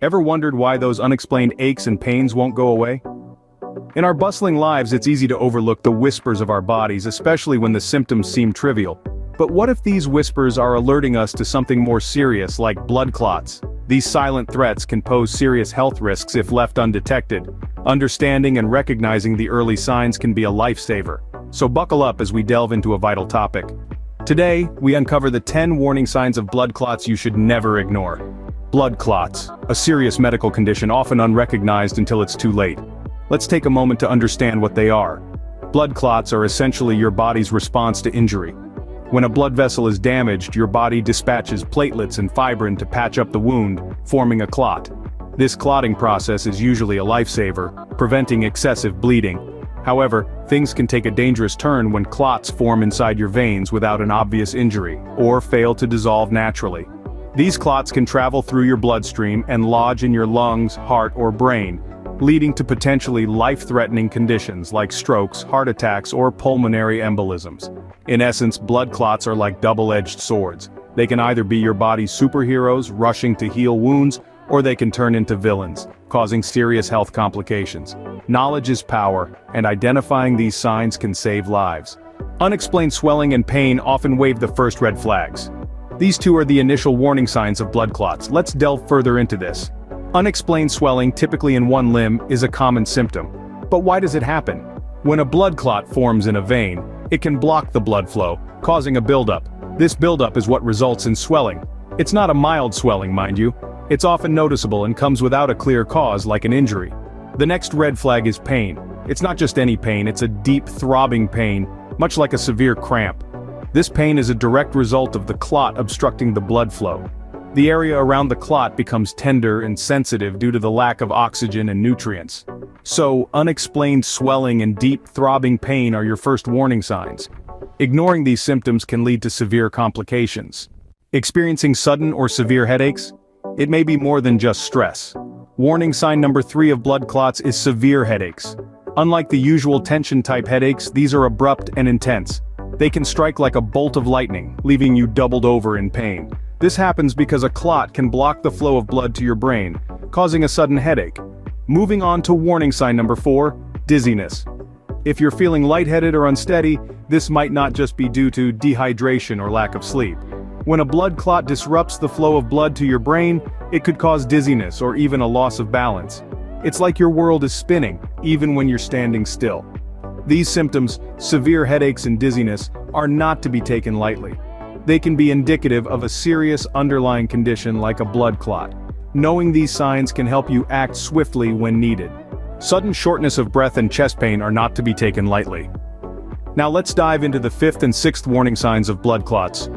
Ever wondered why those unexplained aches and pains won't go away? In our bustling lives, it's easy to overlook the whispers of our bodies, especially when the symptoms seem trivial. But what if these whispers are alerting us to something more serious, like blood clots? These silent threats can pose serious health risks if left undetected. Understanding and recognizing the early signs can be a lifesaver. So buckle up as we delve into a vital topic. Today, we uncover the 10 warning signs of blood clots you should never ignore. Blood clots, a serious medical condition often unrecognized until it's too late. Let's take a moment to understand what they are. Blood clots are essentially your body's response to injury. When a blood vessel is damaged, your body dispatches platelets and fibrin to patch up the wound, forming a clot. This clotting process is usually a lifesaver, preventing excessive bleeding. However, things can take a dangerous turn when clots form inside your veins without an obvious injury, or fail to dissolve naturally. These clots can travel through your bloodstream and lodge in your lungs, heart, or brain, leading to potentially life-threatening conditions like strokes, heart attacks, or pulmonary embolisms. In essence, blood clots are like double-edged swords. They can either be your body's superheroes rushing to heal wounds, or they can turn into villains, causing serious health complications. Knowledge is power, and identifying these signs can save lives. Unexplained swelling and pain often wave the first red flags. These two are the initial warning signs of blood clots. Let's delve further into this. Unexplained swelling, typically in one limb, is a common symptom. But why does it happen? When a blood clot forms in a vein, it can block the blood flow, causing a buildup. This buildup is what results in swelling. It's not a mild swelling, mind you. It's often noticeable and comes without a clear cause, like an injury. The next red flag is pain. It's not just any pain, it's a deep, throbbing pain, much like a severe cramp. This pain is a direct result of the clot obstructing the blood flow. The area around the clot becomes tender and sensitive due to the lack of oxygen and nutrients. So, unexplained swelling and deep, throbbing pain are your first warning signs. Ignoring these symptoms can lead to severe complications. Experiencing sudden or severe headaches? It may be more than just stress. Warning sign number 3 of blood clots is severe headaches. Unlike the usual tension-type headaches, these are abrupt and intense. They can strike like a bolt of lightning, leaving you doubled over in pain. This happens because a clot can block the flow of blood to your brain, causing a sudden headache. Moving on to warning sign number 4, dizziness. If you're feeling lightheaded or unsteady, this might not just be due to dehydration or lack of sleep. When a blood clot disrupts the flow of blood to your brain, it could cause dizziness or even a loss of balance. It's like your world is spinning, even when you're standing still. These symptoms, severe headaches and dizziness, are not to be taken lightly. They can be indicative of a serious underlying condition like a blood clot. Knowing these signs can help you act swiftly when needed. Sudden shortness of breath and chest pain are not to be taken lightly. Now let's dive into the 5th and 6th warning signs of blood clots.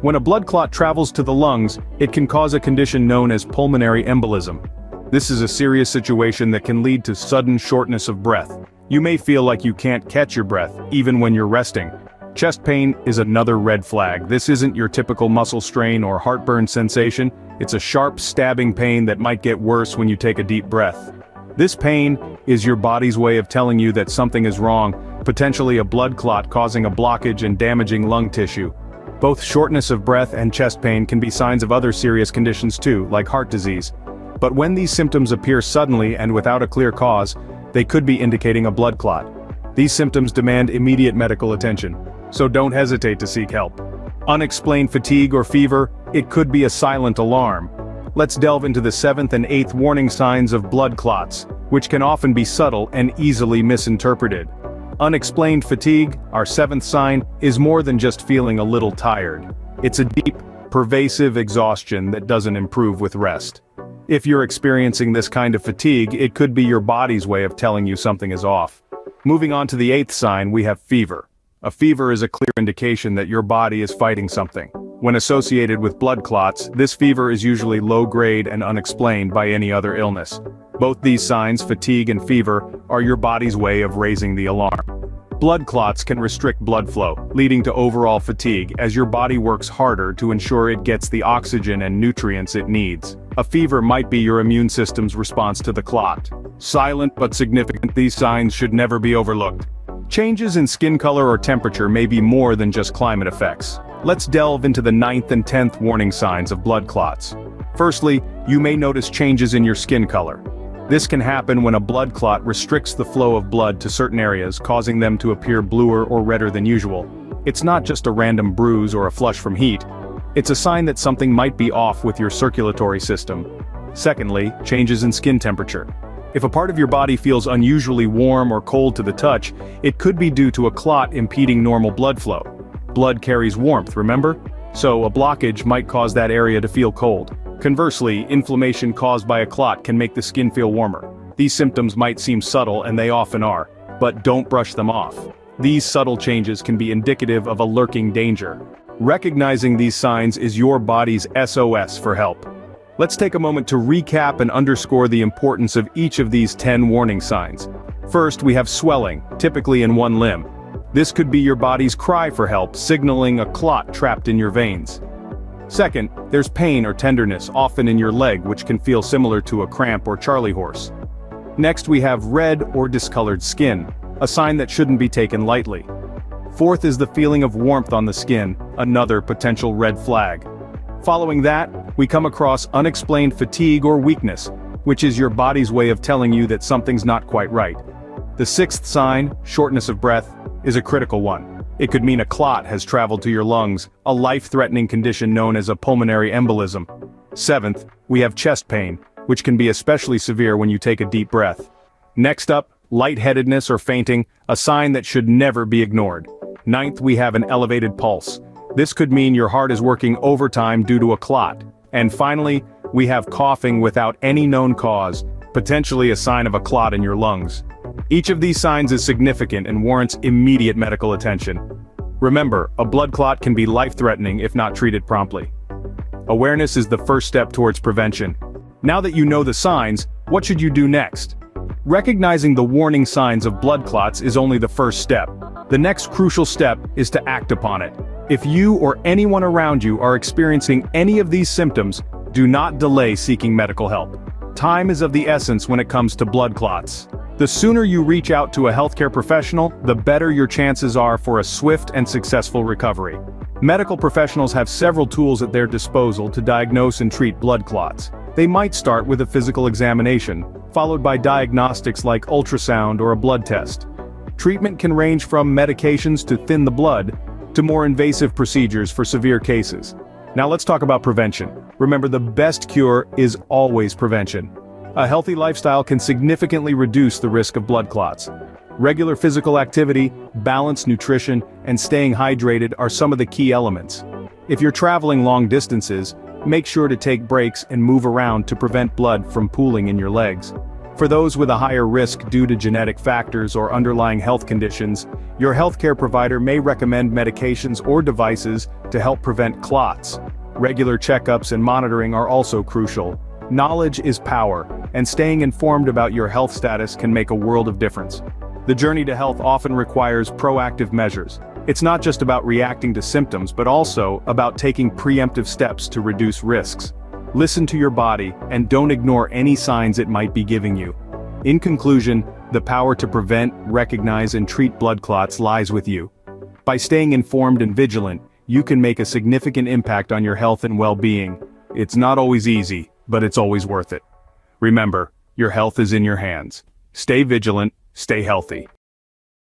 When a blood clot travels to the lungs, it can cause a condition known as pulmonary embolism. This is a serious situation that can lead to sudden shortness of breath. You may feel like you can't catch your breath, even when you're resting. Chest pain is another red flag. This isn't your typical muscle strain or heartburn sensation. It's a sharp, stabbing pain that might get worse when you take a deep breath. This pain is your body's way of telling you that something is wrong, potentially a blood clot causing a blockage and damaging lung tissue. Both shortness of breath and chest pain can be signs of other serious conditions too, like heart disease. But when these symptoms appear suddenly and without a clear cause, they could be indicating a blood clot. These symptoms demand immediate medical attention, so don't hesitate to seek help. Unexplained fatigue or fever, it could be a silent alarm. Let's delve into the 7th and 8th warning signs of blood clots, which can often be subtle and easily misinterpreted. Unexplained fatigue, our 7th sign, is more than just feeling a little tired. It's a deep, pervasive exhaustion that doesn't improve with rest. If you're experiencing this kind of fatigue, it could be your body's way of telling you something is off. Moving on to the 8th sign, we have fever. A fever is a clear indication that your body is fighting something. When associated with blood clots, this fever is usually low-grade and unexplained by any other illness. Both these signs, fatigue and fever, are your body's way of raising the alarm. Blood clots can restrict blood flow, leading to overall fatigue as your body works harder to ensure it gets the oxygen and nutrients it needs. A fever might be your immune system's response to the clot. Silent but significant, these signs should never be overlooked. Changes in skin color or temperature may be more than just climate effects. Let's delve into the 9th and 10th warning signs of blood clots. Firstly, you may notice changes in your skin color. This can happen when a blood clot restricts the flow of blood to certain areas, causing them to appear bluer or redder than usual. It's not just a random bruise or a flush from heat. It's a sign that something might be off with your circulatory system. Secondly, changes in skin temperature. If a part of your body feels unusually warm or cold to the touch, it could be due to a clot impeding normal blood flow. Blood carries warmth, remember? So a blockage might cause that area to feel cold. Conversely, inflammation caused by a clot can make the skin feel warmer. These symptoms might seem subtle, and they often are, but don't brush them off. These subtle changes can be indicative of a lurking danger. Recognizing these signs is your body's SOS for help. Let's take a moment to recap and underscore the importance of each of these 10 warning signs. First, we have swelling, typically in one limb. This could be your body's cry for help, signaling a clot trapped in your veins. Second, there's pain or tenderness, often in your leg, which can feel similar to a cramp or Charlie horse. Next, we have red or discolored skin, a sign that shouldn't be taken lightly. Fourth is the feeling of warmth on the skin, another potential red flag. Following that, we come across unexplained fatigue or weakness, which is your body's way of telling you that something's not quite right. The sixth sign, shortness of breath, is a critical one. It could mean a clot has traveled to your lungs, a life-threatening condition known as a pulmonary embolism. Seventh, we have chest pain, which can be especially severe when you take a deep breath. Next up, lightheadedness or fainting, a sign that should never be ignored. Ninth, we have an elevated pulse. This could mean your heart is working overtime due to a clot. And finally, we have coughing without any known cause, potentially a sign of a clot in your lungs. Each of these signs is significant and warrants immediate medical attention. Remember, a blood clot can be life-threatening if not treated promptly. Awareness is the first step towards prevention. Now that you know the signs, what should you do next? Recognizing the warning signs of blood clots is only the first step. The next crucial step is to act upon it. If you or anyone around you are experiencing any of these symptoms, do not delay seeking medical help. Time is of the essence when it comes to blood clots. The sooner you reach out to a healthcare professional, the better your chances are for a swift and successful recovery. Medical professionals have several tools at their disposal to diagnose and treat blood clots. They might start with a physical examination, followed by diagnostics like ultrasound or a blood test. Treatment can range from medications to thin the blood, to more invasive procedures for severe cases. Now let's talk about prevention. Remember, the best cure is always prevention. A healthy lifestyle can significantly reduce the risk of blood clots. Regular physical activity, balanced nutrition, and staying hydrated are some of the key elements. If you're traveling long distances, make sure to take breaks and move around to prevent blood from pooling in your legs. For those with a higher risk due to genetic factors or underlying health conditions, your healthcare provider may recommend medications or devices to help prevent clots. Regular checkups and monitoring are also crucial. Knowledge is power, and staying informed about your health status can make a world of difference. The journey to health often requires proactive measures. It's not just about reacting to symptoms, but also about taking preemptive steps to reduce risks. Listen to your body, and don't ignore any signs it might be giving you. In conclusion, the power to prevent, recognize, and treat blood clots lies with you. By staying informed and vigilant, you can make a significant impact on your health and well-being. It's not always easy, but it's always worth it. Remember, your health is in your hands. Stay vigilant, stay healthy.